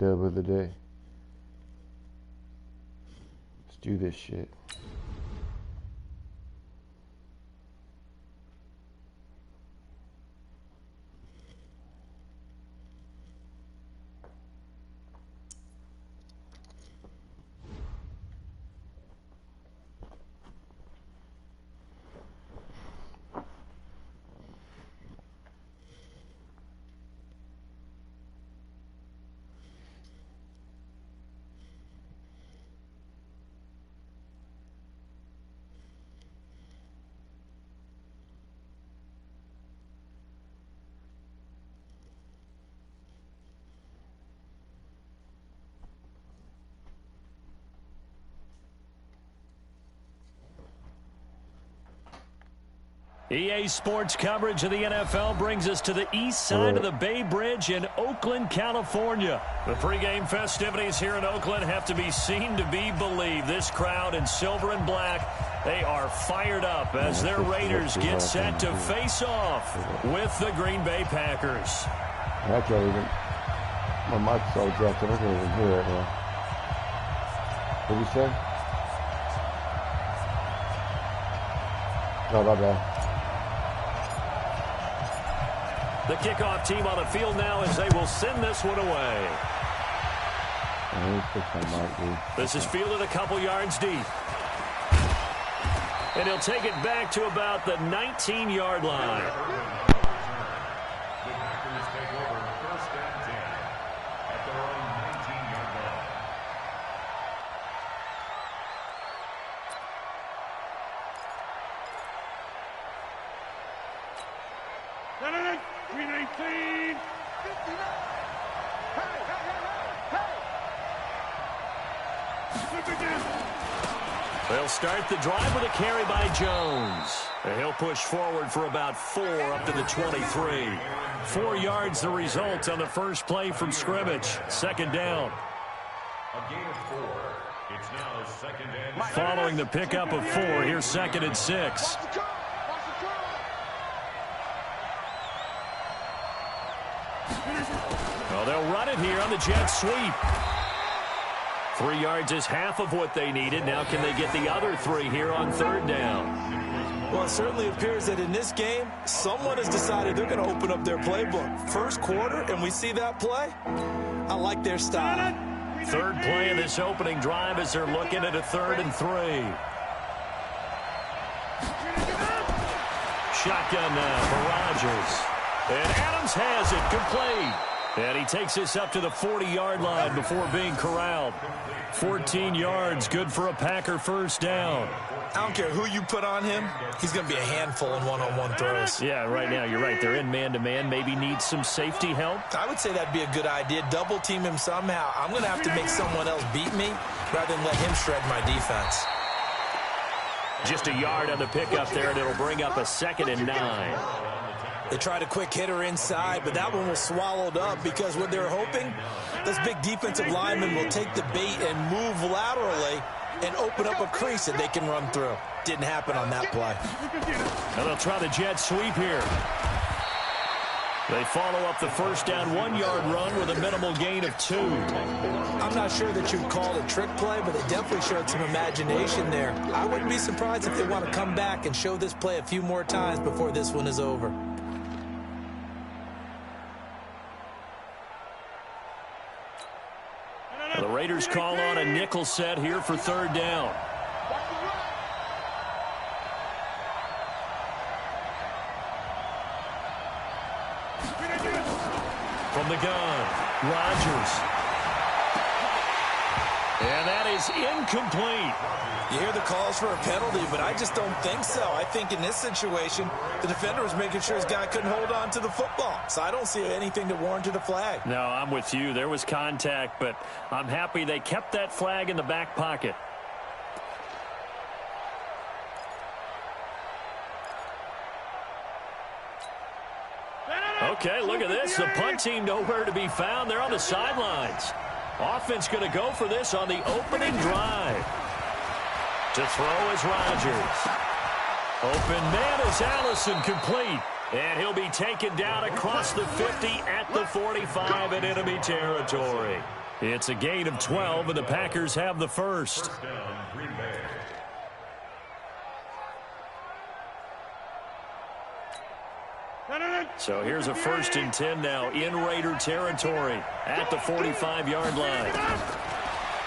Dub of the day. Let's do this shit. EA Sports coverage of the NFL brings us to the east side of the Bay Bridge in Oakland, California. The pregame festivities here in Oakland have to be seen to be believed. This crowd in silver and black, they are fired up as their Raiders get set to face off with the Green Bay Packers. I can't even. My mic's all jacked up. I can't even hear it now. What did you say? No, my bad. The kickoff team on the field now as they will send this one away. This is fielded a couple yards deep. And he'll take it back to about the 19-yard line. They'll start the drive with a carry by Jones. And he'll push forward for about 4 up to the 23. 4 yards the result on the first play from scrimmage. Second down. A gain of 4. It's now second and following the pickup of 4, here's 2nd and 6. Well, they'll run it here on the jet sweep. 3 yards is half of what they needed. Now can they get the other 3 here on 3rd down? Well, it certainly appears that in this game, someone has decided they're going to open up their playbook. First quarter, and we see that play. I like their style. 3rd play of this opening drive as they're looking at a 3rd and 3. Shotgun now for Rodgers. And Adams has it complete. And he takes this up to the 40-yard line before being corralled. 14 yards, good for a Packer first down. I don't care who you put on him. He's going to be a handful in one-on-one throws. Yeah, right now, you're right. They're in man-to-man. Maybe need some safety help. I would say that'd be a good idea. Double-team him somehow. I'm going to have to make someone else beat me rather than let him shred my defense. Just a yard on the pickup there, and it'll bring up a 2nd and 9. They tried a quick hitter inside, but that one was swallowed up because what they're hoping, this big defensive lineman will take the bait and move laterally and open up a crease that they can run through. Didn't happen on that play. And they'll try the jet sweep here. They follow up the first down 1-yard run with a minimal gain of 2. I'm not sure that you'd call it a trick play, but they definitely showed some imagination there. I wouldn't be surprised if they want to come back and show this play a few more times before this one is over. The Raiders call on a nickel set here for 3rd down. From the gun, Rodgers. And that is incomplete. You hear the calls for a penalty, but I just don't think so. I think in this situation, the defender was making sure his guy couldn't hold on to the football. So I don't see anything that warranted a flag. No, I'm with you. There was contact, but I'm happy they kept that flag in the back pocket. Okay, look at this. The punt team nowhere to be found. They're on the sidelines. Offense going to go for this on the opening drive. To throw is Rodgers. Open man is Allison, complete. And he'll be taken down across the 50 at the 45 in enemy territory. It's a gain of 12, and the Packers have the first. First down, Green Bay. So here's a 1st and 10 now in Raider territory at the 45-yard line.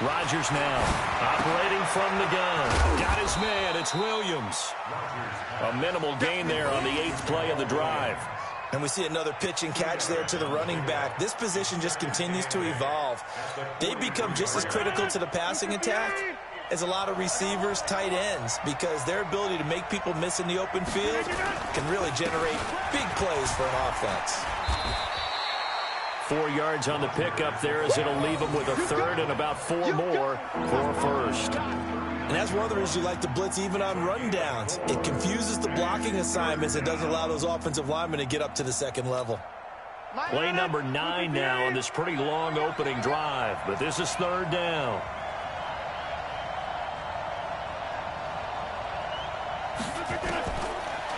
Rodgers now operating from the gun. Got his man. It's Williams. A minimal gain there on the 8th play of the drive. And we see another pitch and catch there to the running back. This position just continues to evolve. They become just as critical to the passing attack as a lot of receivers, tight ends, because their ability to make people miss in the open field can really generate big plays for an offense. 4 yards on the pickup there as it'll leave them with a 3rd and about 4 more for a first. And that's one of the reasons you like to blitz even on rundowns. It confuses the blocking assignments. It doesn't allow those offensive linemen to get up to the second level. Play number 9 now on this pretty long opening drive, but this is 3rd down.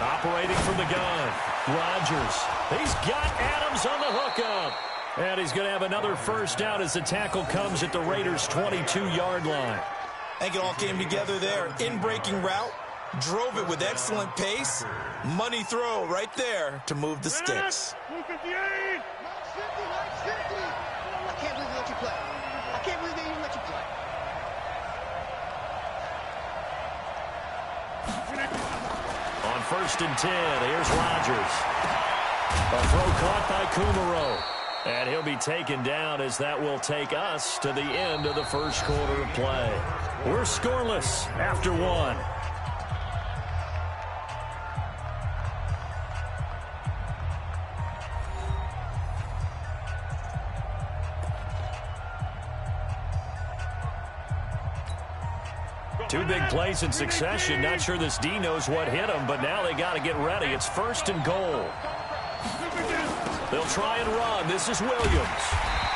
Operating from the gun, Rodgers. He's got Adams on the hookup. And he's going to have another first down as the tackle comes at the Raiders' 22-yard line. I think it all came together there. In-breaking route, drove it with excellent pace. Money throw right there to move the sticks. I can't believe they let you play. I can't believe they even let you play. On 1st and 10, here's Rodgers. A throw caught by Kumaro. And he'll be taken down as that will take us to the end of the first quarter of play. We're scoreless after 1. Two big plays in succession. Not sure this D knows what hit him, but now they got to get ready. It's 1st and goal. They'll try and run. This is Williams.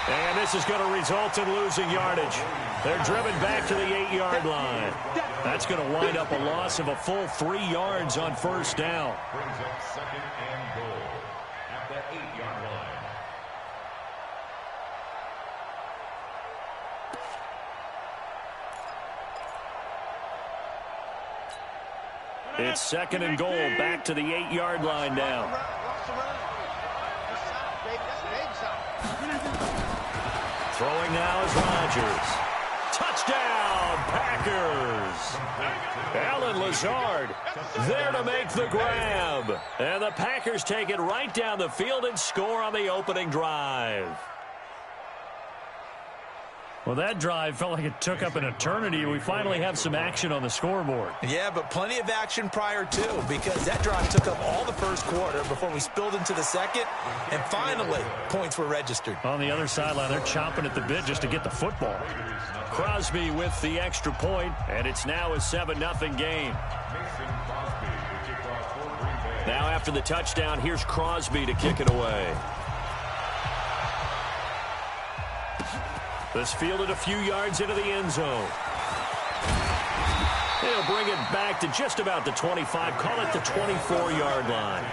And this is going to result in losing yardage. They're driven back to the 8-yard line. That's going to wind up a loss of a full 3 yards on 1st down. Brings up 2nd and goal at the 8-yard line. It's 2nd and goal back to the 8-yard line now. Throwing now is Rodgers. Touchdown, Packers. Alan Lazard there to make the grab. And the Packers take it right down the field and score on the opening drive. Well, that drive felt like it took up an eternity. We finally have some action on the scoreboard. Yeah, but plenty of action prior to, because that drive took up all the first quarter before we spilled into the second, and finally, points were registered. On the other sideline, they're chomping at the bit just to get the football. Crosby with the extra point, and it's now a 7-0 game. Now after the touchdown, here's Crosby to kick it away. This fielded a few yards into the end zone. He'll bring it back to just about the 25, call it the 24-yard line.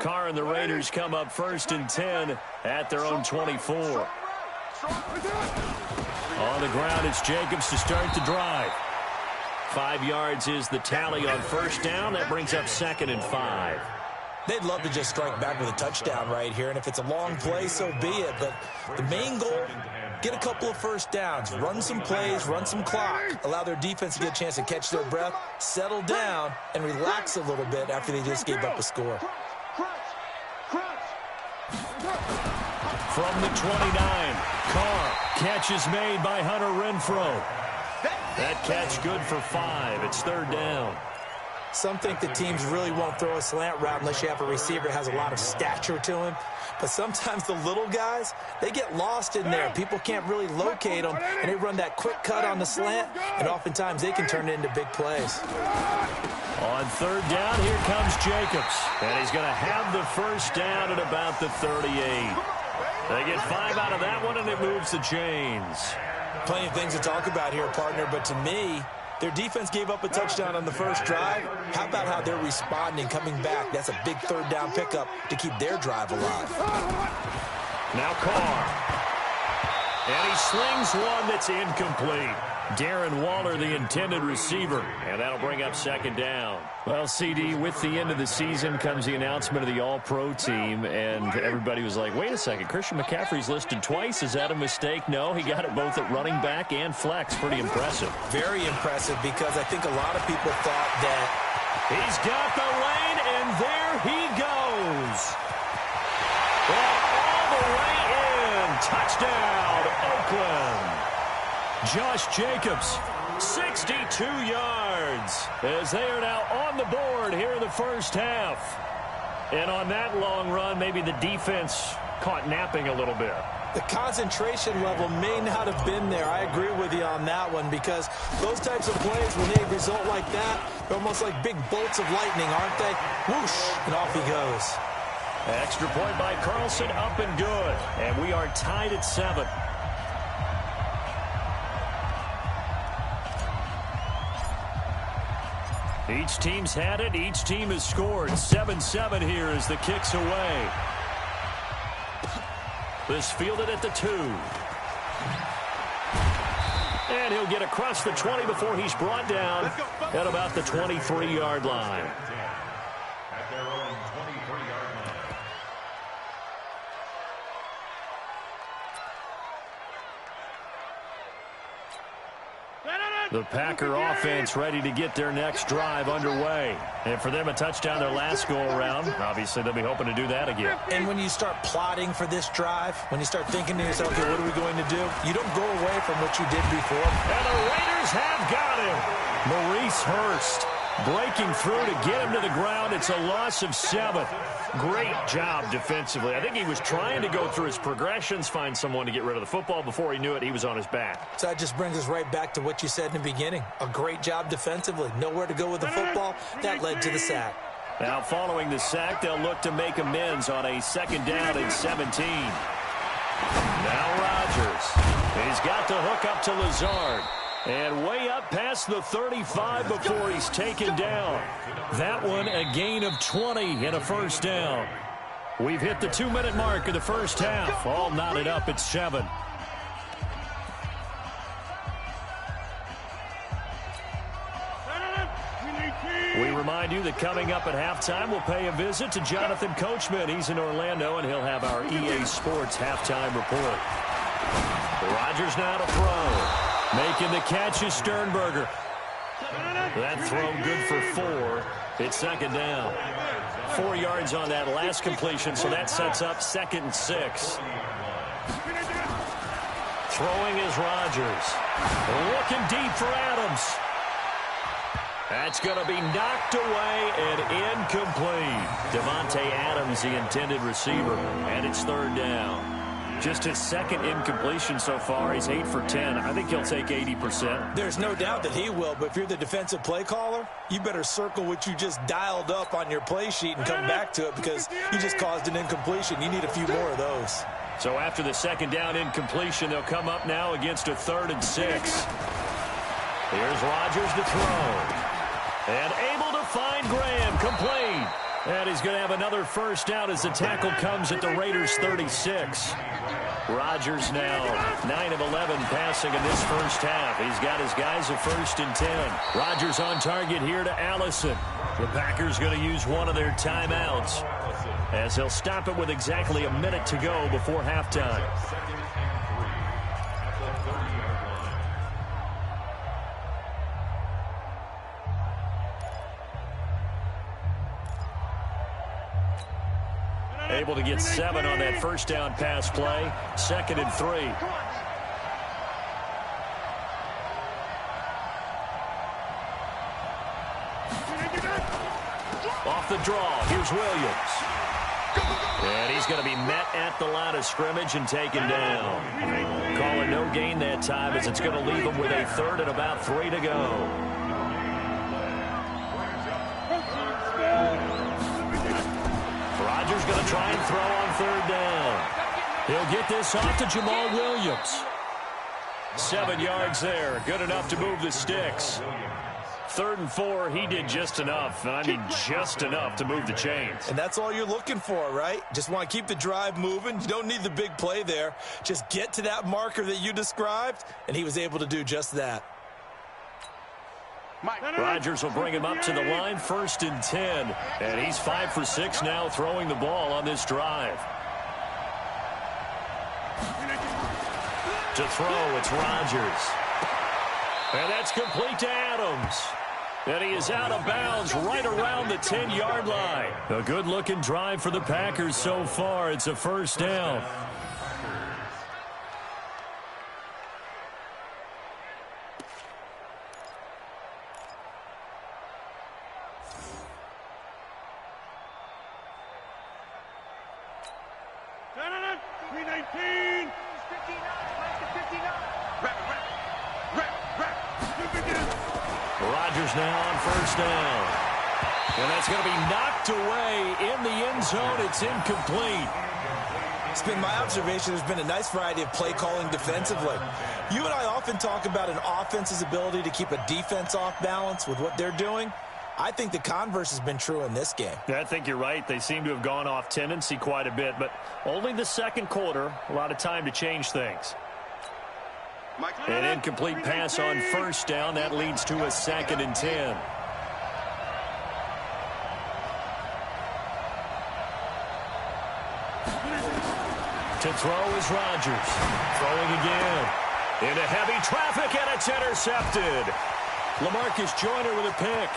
Carr and the Raiders come up 1st and 10 at their own 24. On the ground, it's Jacobs to start the drive. 5 yards is the tally on 1st down. That brings up 2nd and 5. They'd love to just strike back with a touchdown right here, and if it's a long play, so be it. But the main goal, get a couple of first downs, run some plays, run some clock, allow their defense to get a chance to catch their breath, settle down, and relax a little bit after they just gave up a score. From the 29, Carr, catch is made by Hunter Renfrow. That catch good for 5. It's 3rd down. Some think the teams really won't throw a slant route unless you have a receiver that has a lot of stature to him. But sometimes the little guys, they get lost in there. People can't really locate them, and they run that quick cut on the slant, and oftentimes they can turn it into big plays. On third down, here comes Jacobs. And he's going to have the first down at about the 38. They get 5 out of that one, and it moves the chains. Plenty of things to talk about here, partner, but to me, their defense gave up a touchdown on the first drive. How about how they're responding, coming back? That's a big third down pickup to keep their drive alive. Now Carr. And he slings one that's incomplete. Darren Waller, the intended receiver. And that'll bring up second down. Well, CD, with the end of the season comes the announcement of the All-Pro team. And everybody was like, wait a second, Christian McCaffrey's listed twice. Is that a mistake? No, he got it both at running back and flex. Pretty impressive. Very impressive, because I think a lot of people thought that he's got the lane, and there he goes. Well, all the way in. Touchdown, Oakland. Josh Jacobs, 62 yards, as they are now on the board here in the first half. And on that long run, maybe the defense caught napping a little bit. the concentration level may not have been there. I agree with you on that one, because those types of plays, when they result like that, they're almost like big bolts of lightning, aren't they? Whoosh, and off he goes. Extra point by Carlson, up and good. And we are tied at 7. Each team's had it. Each team has scored. 7-7 here as the kick's away. This fielded at the 2. And he'll get across the 20 before he's brought down at about the 23-yard line. At their own 23-yard line. The Packer offense ready to get their next drive underway. And for them, a touchdown their last go-around. Obviously, they'll be hoping to do that again. And when you start plotting for this drive, when you start thinking to yourself, okay, what are we going to do? You don't go away from what you did before. And the Raiders have got him. Maurice Hurst breaking through to get him to the ground. It's a loss of 7. Great job defensively. I think he was trying to go through his progressions, find someone to get rid of the football. Before he knew it, he was on his back. So that just brings us right back to what you said in the beginning. A great job defensively. Nowhere to go with the football. That led to the sack. Now following the sack, they'll look to make amends on a 2nd down and 17. Now Rodgers. He's got to hook up to Lazard. And way up past the 35 before he's taken down. That one a gain of 20 and a first down. We've hit the 2-minute mark of the first half. All knotted up at 7. We remind you that coming up at halftime, we'll pay a visit to Jonathan Coachman. He's in Orlando, and he'll have our EA Sports halftime report. Rodgers now to throw. Making the catch is Sternberger. That throw good for 4. It's 2nd down. 4 yards on that last completion, so that sets up 2nd and 6. Throwing is Rodgers. Looking deep for Adams. That's going to be knocked away and incomplete. Devontae Adams, the intended receiver, and it's 3rd down. Just his 2nd incompletion so far. He's 8 for 10. I think he'll take 80%. There's no doubt that he will, but if you're the defensive play caller, you better circle what you just dialed up on your play sheet and come back to it, because you just caused an incompletion. You need a few more of those. So after the 2nd down incompletion, they'll come up now against a 3rd and 6. Here's Rodgers to throw. And able to find Graham, complete. And he's going to have another first down as the tackle comes at the Raiders' 36. Rodgers now 9 of 11 passing in this first half. He's got his guys at 1st and 10. Rodgers on target here to Allison. The Packers going to use one of their timeouts, as they'll stop it with exactly a minute to go before halftime. Able to get 7 on that first down pass play. 2nd and 3. Off the draw, here's Williams. And he's going to be met at the line of scrimmage and taken down. Calling no gain that time, as it's going to leave him with a 3rd and about 3 to go. going to try and throw on third down. He'll get this off to Jamal Williams. 7 yards there. Good enough to move the sticks. 3rd and 4, he did just enough. And I mean just enough to move the chains. And that's all you're looking for, right? Just want to keep the drive moving. You don't need the big play there. Just get to that marker that you described, and he was able to do just that. Rodgers will bring him up to the line, 1st and 10. And he's 5 for 6 now throwing the ball on this drive. To throw, it's Rodgers. And that's complete to Adams. And he is out of bounds right around the 10-yard line. A good-looking drive for the Packers so far. It's a 1st down. Rodgers now on 1st down. And that's going to be knocked away in the end zone. It's incomplete. It's been my observation there's been a nice variety of play calling defensively. You and I often talk about an offense's ability to keep a defense off balance with what they're doing. I think the converse has been true in this game. Yeah, I think you're right. They seem to have gone off tendency quite a bit, but only the 2nd quarter. A lot of time to change things. An incomplete pass on 1st down. That leads to a 2nd and 10. To throw is Rodgers. Throwing again. Into heavy traffic, and it's intercepted. LaMarcus Joyner with a pick.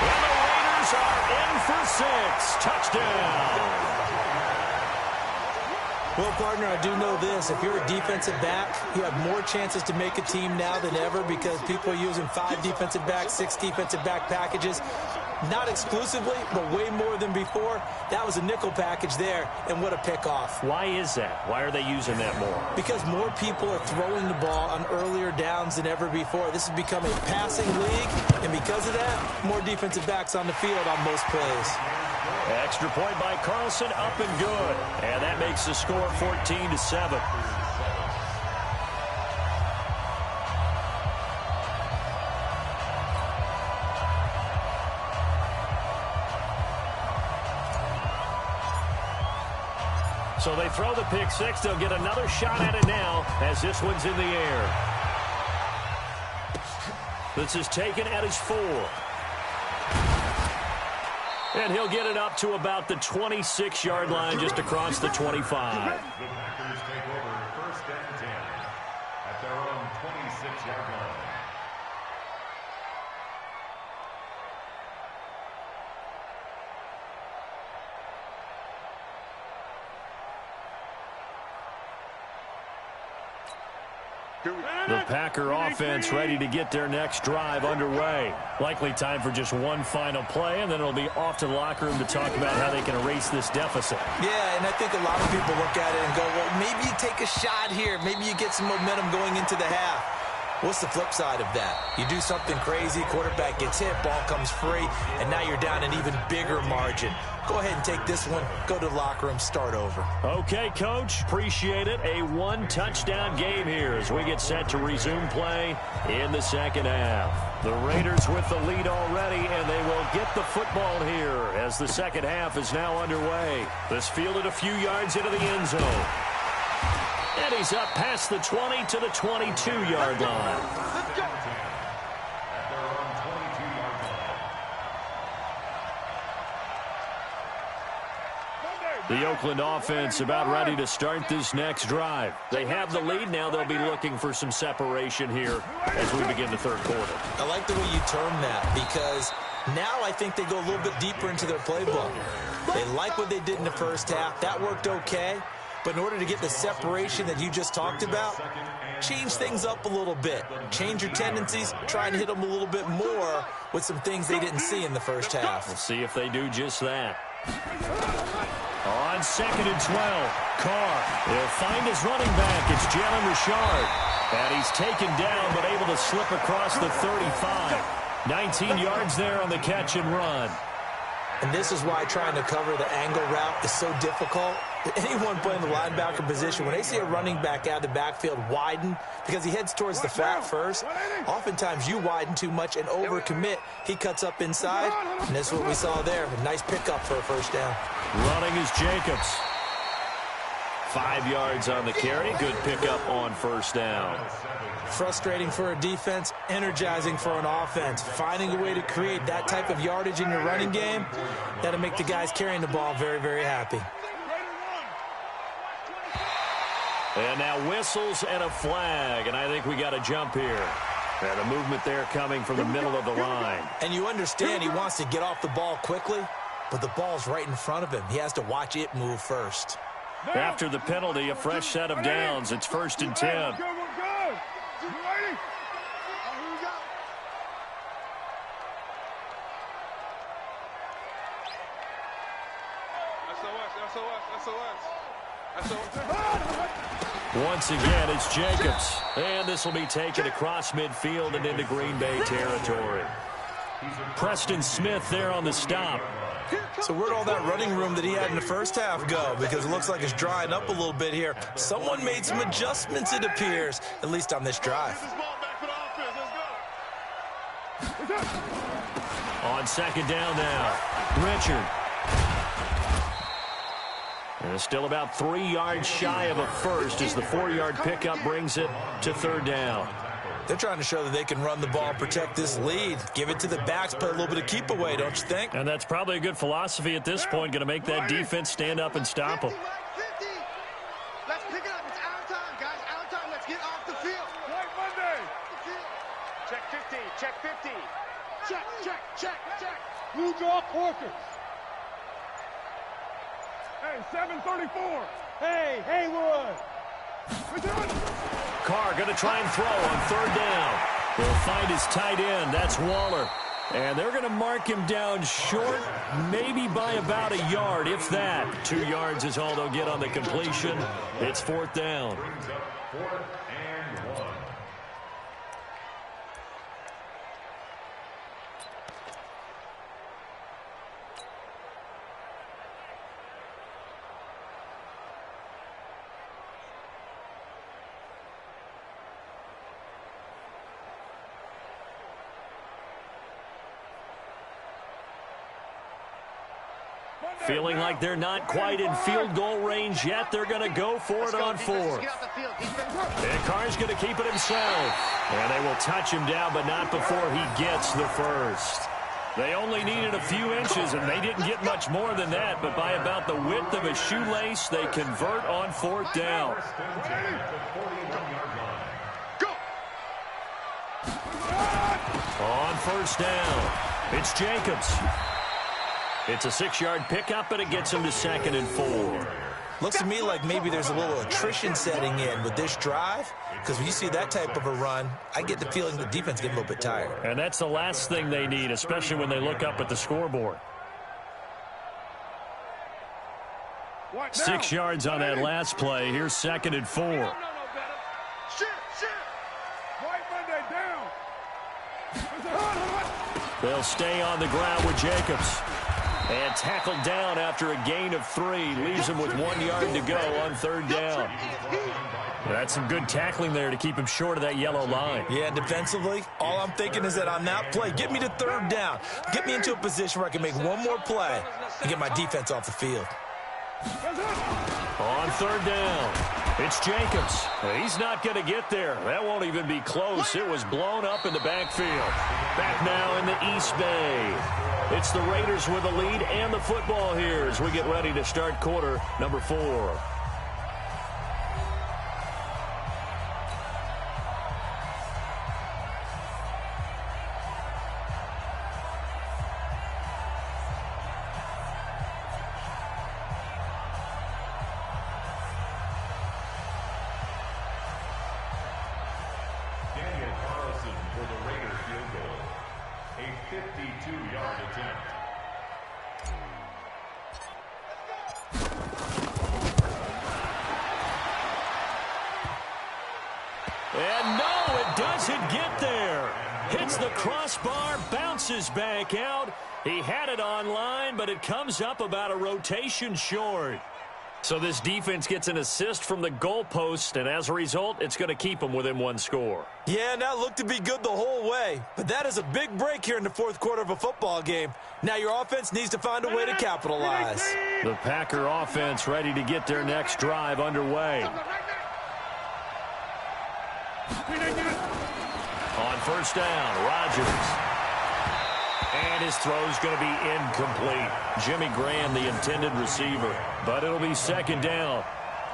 And the Raiders are in for 6. Touchdown. Well, partner, I do know this. If you're a defensive back, you have more chances to make a team now than ever because people are using 5 defensive backs, 6 defensive back packages. Not exclusively, but way more than before. That was a nickel package there, and what a pickoff. Why is that? Why are they using that more? Because more people are throwing the ball on earlier downs than ever before. This has become a passing league, and because of that, more defensive backs on the field on most plays. Extra point by Carlson, up and good. And that makes the score 14-7. So they throw the pick 6. They'll get another shot at it now as this one's in the air. This is taken at his 4. And he'll get it up to about the 26-yard line, just across the 25. The Packers take over 1st and 10 at their own 26-yard line. The Packer offense ready to get their next drive underway. Likely time for just one final play, and then it'll be off to the locker room to talk about how they can erase this deficit. Yeah, and I think a lot of people look at it and go, well, maybe you take a shot here. Maybe you get some momentum going into the half. What's the flip side of that? You do something crazy, quarterback gets hit, ball comes free, and now you're down an even bigger margin. Go ahead and take this one, go to the locker room, start over. Okay, Coach, appreciate it. A 1-touchdown game here as we get set to resume play in the 2nd half. The Raiders with the lead already, and they will get the football here as the 2nd half is now underway. This fielded a few yards into the end zone. And he's up past the 20 to the 22-yard line. At their own 22-yard line. The Oakland offense about ready to start this next drive. They have the lead now. They'll be looking for some separation here as we begin the 3rd quarter. I like the way you term that because now I think they go a little bit deeper into their playbook. They like what they did in the 1st half. That worked okay. But in order to get the separation that you just talked about, change things up a little bit. Change your tendencies, try and hit them a little bit more with some things they didn't see in the 1st half. We'll see if they do just that. On 2nd and 12, Carr. He'll find his running back. It's Jalen Richard. And he's taken down, but able to slip across the 35. 19 yards there on the catch and run. And this is why trying to cover the angle route is so difficult. Anyone playing the linebacker position, when they see a running back out of the backfield widen because he heads towards the flat first, oftentimes you widen too much and overcommit. He cuts up inside, and that's what we saw there. A nice pickup for a first down. Running is Jacobs. 5 yards on the carry. Good pickup on first down. Frustrating for a defense, energizing for an offense. Finding a way to create that type of yardage in your running game, that'll make the guys carrying the ball very, very happy. And now whistles and a flag, and I think we got a jump here. And a movement there coming from the middle of the line. And you understand he wants to get off the ball quickly, but the ball's right in front of him. He has to watch it move first. After the penalty, a fresh set of downs. It's 1st and 10. Once again, it's Jacobs. And this will be taken across midfield and into Green Bay territory. Preston Smith there on the stop. So where'd all that running room that he had in the first half go? Because it looks like it's drying up a little bit here. Someone made some adjustments, it appears, at least on this drive. On 2nd down now, Richard. And still about 3 yards shy of a first as the 4-yard pickup brings it to 3rd down. They're trying to show that they can run the ball, protect this lead, give it to the backs, play a little bit of keep away, don't you think? And that's probably a good philosophy at this point, going to make that defense stand up and stop them. Let's pick it up. It's our time, guys. Our time. Let's get off the field. White Monday. Check 50. Check 50. Check, check, check, check. Blue draw Corkers. Hey, 734. Hey, Haywood. Carr going to try and throw on 3rd down. He'll find his tight end. That's Waller. And they're going to mark him down short, maybe by about a yard, if that. 2 yards is all they'll get on the completion. It's 4th down. Feeling like they're not quite in field goal range yet. They're going to go for it on 4th. And Carr's going to keep it himself. And they will touch him down, but not before he gets the first. They only needed a few inches, and they didn't get much more than that. But by about the width of a shoelace, they convert on 4th down. On 1st down, it's Jacobs. It's a 6-yard pickup, and it gets him to 2nd and 4. Looks to me like maybe there's a little attrition setting in with this drive, because when you see that type of a run, I get the feeling the defense getting a little bit tired. And that's the last thing they need, especially when they look up at the scoreboard. 6 yards on that last play. Here's 2nd and 4. White Monday down. They'll stay on the ground with Jacobs. And tackled down after a gain of 3. Leaves him with 1 yard to go on 3rd down. That's some good tackling there to keep him short of that yellow line. Yeah, defensively, all I'm thinking is that on that play, get me to 3rd down. Get me into a position where I can make one more play and get my defense off the field. On 3rd down, it's Jacobs. He's not going to get there. That won't even be close. It was blown up in the backfield. Back now in the East Bay. It's the Raiders with the lead and the football here as we get ready to start quarter number 4. For the Raiders field goal, a 52-yard attempt. Does it get there? Hits the crossbar, bounces back out. He had it online, but it comes up about a rotation short. So this defense gets an assist from the goalpost, and as a result, it's going to keep them within one score. Yeah, and that looked to be good the whole way. But that is a big break here in the fourth quarter of a football game. Now your offense needs to find a way to capitalize. The Packer offense ready to get their next drive underway. On first down, Rodgers. And his throw's going to be incomplete. Jimmy Graham, the intended receiver. But it'll be second down.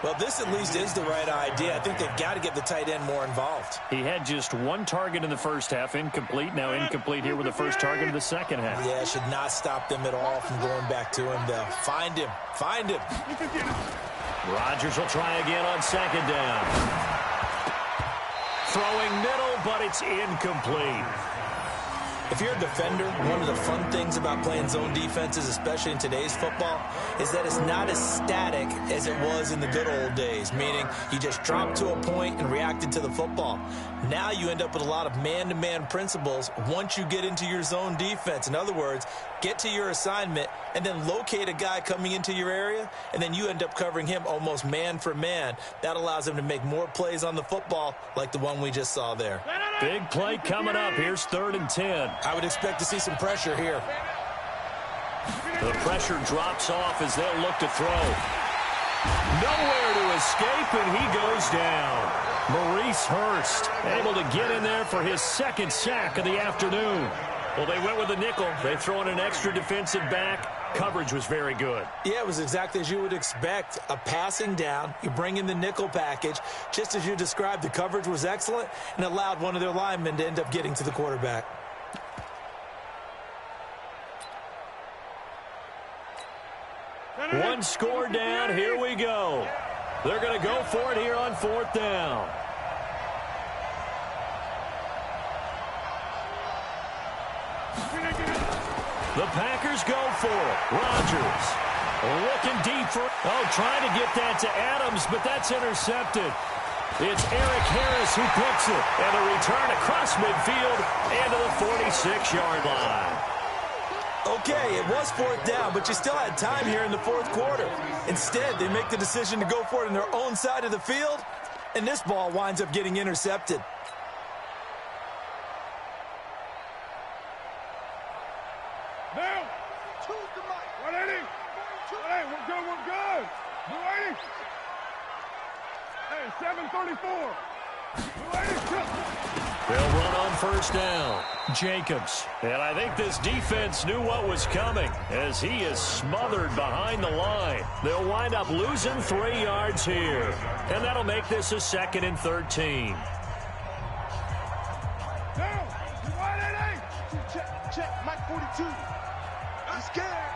Well, this at least is the right idea. I think they've got to get the tight end more involved. He had just one target in the first half, incomplete. Now incomplete here with the first target of the second half. Yeah, should not stop them at all from going back to him, though. Find him. Find him. Rodgers will try again on second down. Throwing middle, but it's incomplete. If you're a defender, one of the fun things about playing zone defenses, especially in today's football, is that it's not as static as it was in the good old days, meaning you just dropped to a point and reacted to the football. Now you end up with a lot of man-to-man principles once you get into your zone defense. In other words, get to your assignment and then locate a guy coming into your area, and then you end up covering him almost man for man. That allows him to make more plays on the football like the one we just saw there. Big play coming up. Here's 3rd and 10. I would expect to see some pressure here. The pressure drops off as they'll look to throw. Nowhere to escape, and he goes down. Maurice Hurst able to get in there for his second sack of the afternoon. Well, they went with a nickel. They throw in an extra defensive back. Coverage was very good. Yeah, it was exactly as you would expect. A passing down, you bring in the nickel package. Just as you described, the coverage was excellent and allowed one of their linemen to end up getting to the quarterback. One score down. Here we go. They're going to go for it here on 4th down. The Packers go for it. Rodgers looking deep for it. Oh, trying to get that to Adams, but that's intercepted. It's Eric Harris who picks it. And a return across midfield and to the 46-yard line. Okay, it was 4th down, but you still had time here in the fourth quarter. Instead, they make the decision to go for it on their own side of the field, and this ball winds up getting intercepted. Now, 180. 180, we're good, we're good. 280. Hey, 734. 280. They'll run on first down. Jacobs. And I think this defense knew what was coming as he is smothered behind the line. They'll wind up losing 3 yards here. And that'll make this a 2nd and 13. Down. 180. Check, Mike 42. I'm scared.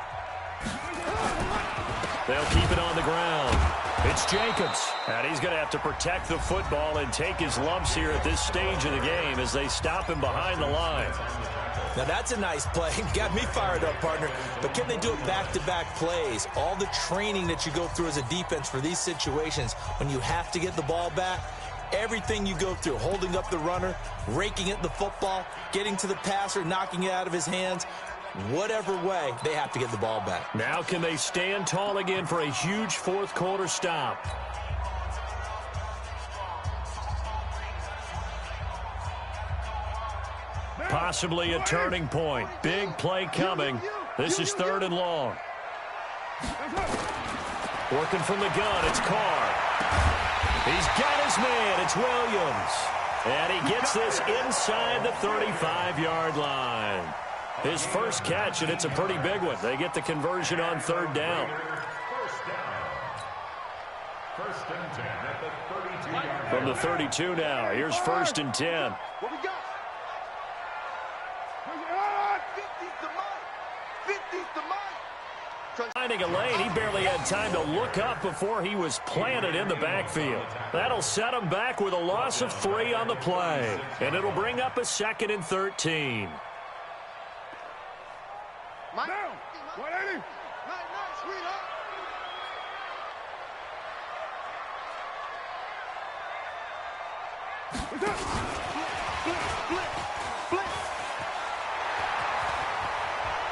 They'll keep it on the ground. It's Jacobs, and he's going to have to protect the football and take his lumps here at this stage of the game as they stop him behind the line. Now, that's a nice play. Got me fired up, partner. But can they do it back-to-back plays? All the training that you go through as a defense for these situations, when you have to get the ball back, everything you go through, holding up the runner, raking at the football, getting to the passer, knocking it out of his hands, whatever way, they have to get the ball back. Now can they stand tall again for a huge fourth quarter stop? Possibly a turning point. Big play coming. This is 3rd and long. Working from the gun, it's Carr. He's got his man, it's Williams. And he gets this inside the 35-yard line. His first catch, and it's a pretty big one. They get the conversion on 3rd down. First and 10 at the 32-yard line. From the 32 now, here's 1st and 10. What we got? 50's the mark. 50's the mark. Finding a lane, he barely had time to look up before he was planted in the backfield. That'll set him back with a loss of 3 on the play. And it'll bring up a 2nd and 13. Down. 180. Nice, sweetheart.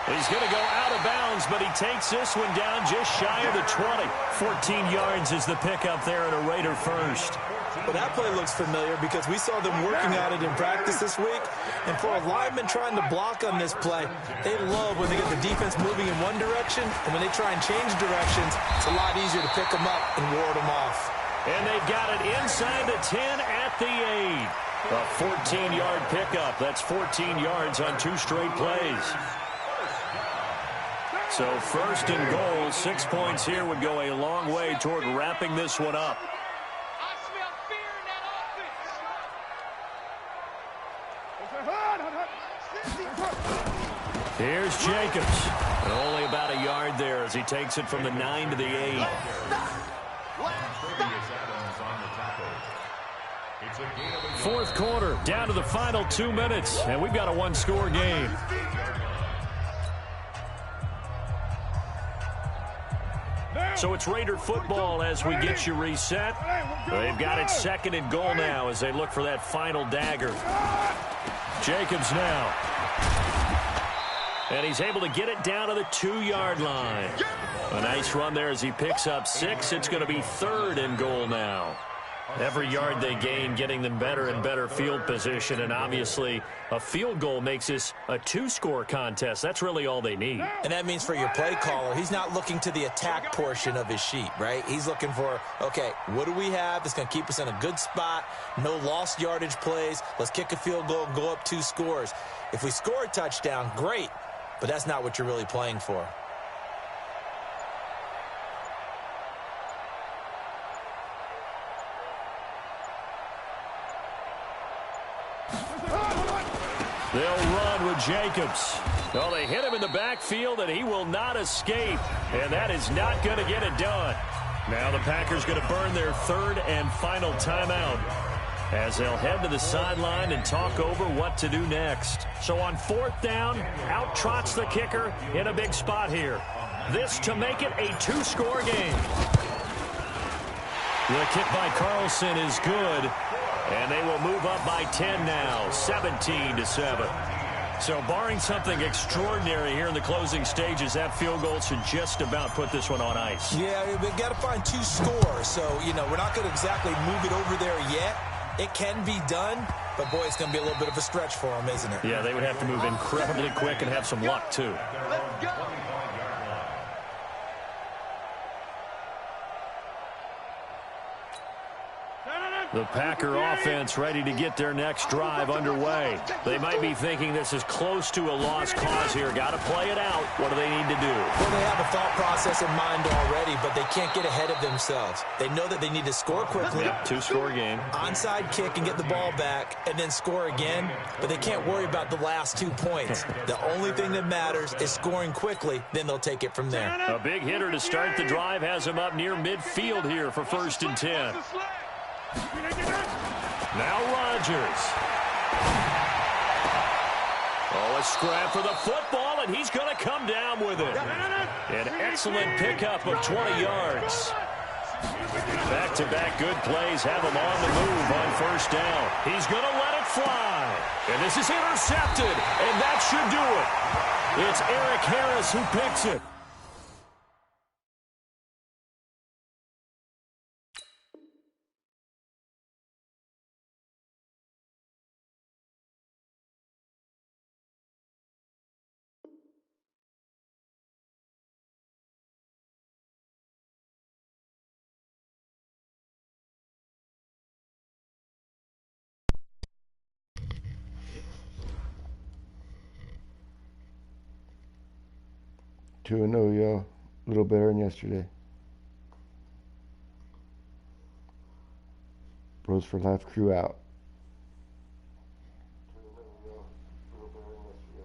He's going to go out of bounds, but he takes this one down just shy of the 20. 14 yards is the pickup there and a Raider first. Well, that play looks familiar because we saw them working at it in practice this week. And for a lineman trying to block on this play, they love when they get the defense moving in one direction. And when they try and change directions, it's a lot easier to pick them up and ward them off. And they've got it inside the 10 at the 8. A 14-yard pickup. That's 14 yards on 2 straight plays. So first and goal, 6 points here would go a long way toward wrapping this one up. I smell fear in that offense. Here's Jacobs. And only about a yard there as he takes it from the 9 to the 8. Fourth quarter, down to the final 2 minutes, and we've got a one-score game. So it's Raider football as we get you reset. They've got it second and goal now as they look for that final dagger. Jacobs now. And he's able to get it down to the 2-yard line. A nice run there as he picks up 6. It's going to be third and goal now. Every yard they gain, getting them better and better field position. And obviously, a field goal makes this a 2-score contest. That's really all they need. And that means for your play caller, he's not looking to the attack portion of his sheet, right? He's looking for, okay, what do we have that's going to keep us in a good spot? No lost yardage plays. Let's kick a field goal and go up 2 scores. If we score a touchdown, great. But that's not what you're really playing for. They'll run with Jacobs. Well, they hit him in the backfield, and he will not escape. And that is not going to get it done. Now the Packers going to burn their third and final timeout as they'll head to the sideline and talk over what to do next. So on 4th down, out trots the kicker in a big spot here. This to make it a 2-score game. The kick by Carlson is good. And they will move up by 10 now, 17-7. So barring something extraordinary here in the closing stages, that field goal should just about put this one on ice. Yeah, we've got to find 2 scores. So, we're not going to exactly move it over there yet. It can be done, but, boy, it's going to be a little bit of a stretch for them, isn't it? Yeah, they would have to move incredibly quick and have some luck, too. Let's go. The Packer offense ready to get their next drive underway. They might be thinking this is close to a lost cause here. Got to play it out. What do they need to do? Well, they have a thought process in mind already, but they can't get ahead of themselves. They know that they need to score quickly. Yep, 2-score game. Onside kick and get the ball back and then score again, but they can't worry about the last 2 points. The only thing that matters is scoring quickly, then they'll take it from there. A big hitter to start the drive has him up near midfield here for 1st and 10. Now Rodgers. Oh, a scrap for the football, and he's going to come down with it. An excellent pickup of 20 yards. Back-to-back good plays have him on the move on 1st down. He's going to let it fly. And this is intercepted, and that should do it. It's Eric Harris who picks it. Two and 0, yo. A little better than yesterday. Bros for Life crew out. 2-0, yo. A little better than yesterday.